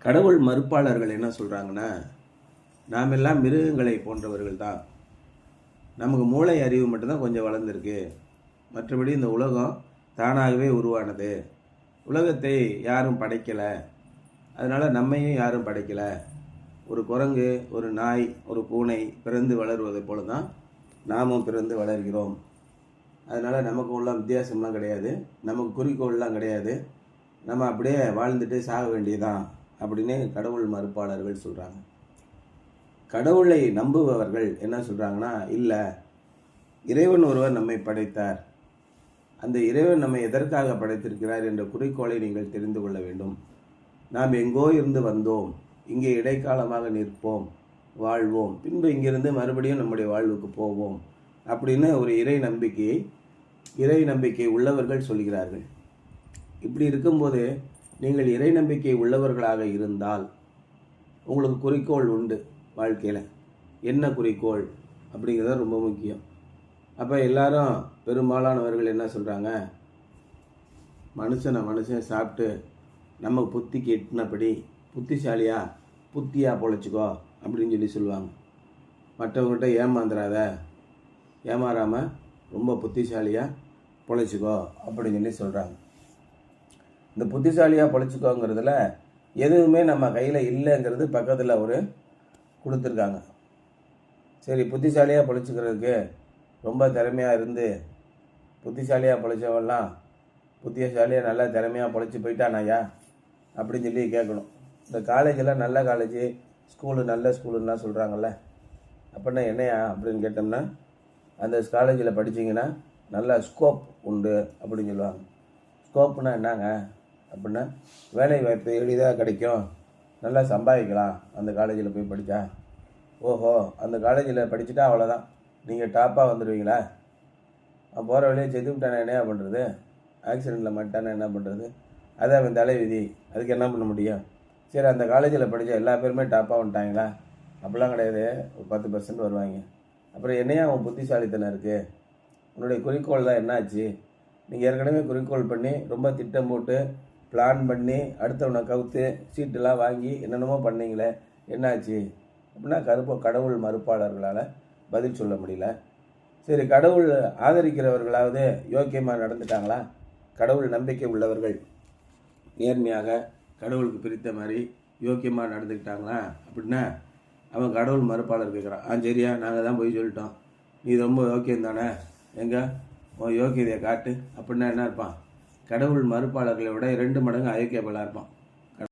கடவுள் மறுப்பாளர்கள் என்ன சொல்கிறாங்கன்னா, நாம் எல்லாம் மிருகங்களை போன்றவர்கள் தான், நமக்கு மூளை அறிவு மட்டும்தான் கொஞ்சம் வளர்ந்துருக்கு, மற்றபடி இந்த உலகம் தானாகவே உருவானது, உலகத்தை யாரும் படைக்கலை, அதனால் நம்மையும் யாரும் படைக்கலை, ஒரு குரங்கு, ஒரு நாய், ஒரு பூனை பிறந்து வளருவதை போல தான் நாமும் பிறந்து வளர்கிறோம். அதனால் நமக்கு உள்ள வித்தியாசம்லாம் கிடையாது, நமக்கு குறிக்கோள்லாம் கிடையாது, நம்ம அப்படியே வாழ்ந்துட்டு சாக வேண்டியதான் அப்படின்னு கடவுள் மறுப்பாளர்கள் சொல்கிறாங்க. கடவுளை நம்புபவர்கள் என்ன சொல்கிறாங்கன்னா, இல்லை, இறைவன் ஒருவர் நம்மை படைத்தார், அந்த இறைவன் நம்மை எதற்காக படைத்திருக்கிறார் என்ற குறிக்கோளை நீங்கள் தெரிந்து கொள்ள வேண்டும். நாம் எங்கோ இருந்து வந்தோம், இங்கே இடைக்காலமாக நிற்போம், வாழ்வோம், பின்பு இங்கிருந்து மறுபடியும் நம்முடைய வாழ்வுக்கு போவோம் அப்படின்னு ஒரு இறை நம்பிக்கை உள்ளவர்கள் சொல்கிறார்கள். இப்படி இருக்கும்போது நீங்கள் இறை நம்பிக்கை உள்ளவர்களாக இருந்தால் உங்களுக்கு குறிக்கோள் உண்டு வாழ்க்கையில். என்ன குறிக்கோள் அப்படிங்கிறது ரொம்ப முக்கியம். அப்போ எல்லாரும் பெரும்பாலானவர்கள் என்ன சொல்கிறாங்க, மனுஷன் சாப்பிட்டு நம்ம புத்திக்கு எட்டினபடி புத்தியாக பொழைச்சிக்கோ அப்படின்னு சொல்லுவாங்க. மற்றவங்கள்ட்ட ஏமாறாமல் ரொம்ப புத்திசாலியாக பொழைச்சிக்கோ அப்படின்னு சொல்கிறாங்க. இந்த புத்திசாலியாக பொழைச்சிக்கோங்கிறதுல எதுவுமே நம்ம கையில் இல்லைங்கிறது பக்கத்தில் ஒரு கொடுத்துருக்காங்க. சரி, புத்திசாலியாக பொழைச்சிக்கிறதுக்கு ரொம்ப திறமையாக இருந்து புத்திசாலியாக பொழைச்சவெல்லாம் புத்திசாலியாக நல்லா திறமையாக பொழைச்சி போயிட்டானாயா அப்படின்னு கேட்கணும். இந்த காலேஜெல்லாம் நல்ல காலேஜ், நல்ல ஸ்கூலுன்னா சொல்கிறாங்கல்ல, அப்படின்னா என்னையா அப்படின்னு கேட்டோம்னா, அந்த காலேஜில் படித்தீங்கன்னா நல்ல ஸ்கோப் உண்டு அப்படின்னு சொல்லுவாங்க. ஸ்கோப்புனா என்னங்க அப்படின்னா, வேலை வாய்ப்பு எளிதாக கிடைக்கும், நல்லா சம்பாதிக்கலாம் அந்த காலேஜில் போய் படித்தா. ஓஹோ, அந்த காலேஜில் படிச்சுட்டா அவ்வளோதான், நீங்கள் டாப்பாக வந்துடுவீங்களா? போகிற வழியை செத்து விட்டானே என்ன பண்ணுறது, ஆக்சிடெண்ட்டில் மாட்டானே என்ன பண்ணுறது, அது அவன் தலைவிதி, அதுக்கு என்ன பண்ண முடியும்? சரி, அந்த காலேஜில் படித்த எல்லா பேருமே டாப்பாக வந்துட்டாங்களா? அப்படிலாம் கிடையாது, ஒரு 10% வருவாங்க. அப்புறம் என்னையா அவன் புத்திசாலித்தனம் இருக்குது? உன்னுடைய குறிக்கோள் தான் என்னாச்சு? நீங்கள் ஏற்கனவே குறிக்கோள் பண்ணி ரொம்ப திட்டம் போட்டு பிளான் பண்ணி அடுத்தவனை கவுத்து சீட்டெல்லாம் வாங்கி என்னென்னமோ பண்ணீங்களே, என்னாச்சு அப்படின்னா கடவுள் மறுப்பாளர்களால் பதில் சொல்ல முடியல. சரி, கடவுள் ஆதரிக்கிறவர்களாவது யோக்கியமாக நடந்துட்டாங்களா? கடவுள் நம்பிக்கை உள்ளவர்கள் நேர்மையாக கடவுளுக்கு பிரித்த மாதிரி யோக்கியமாக நடந்துக்கிட்டாங்களா அப்படின்னா அவன் கடவுள் மறுப்பாளர் கேட்குறான். சரியா, நாங்கள் தான் போய் சொல்லிட்டோம், நீ ரொம்ப யோக்கியம் தானே, எங்கே உன் யோக்கியதையை காட்டு அப்படின்னா என்ன இருப்பான்? கடவுள் மறுப்பாளர்களை விட 2 மடங்கு அயோக்கியபலாக இருப்பான்.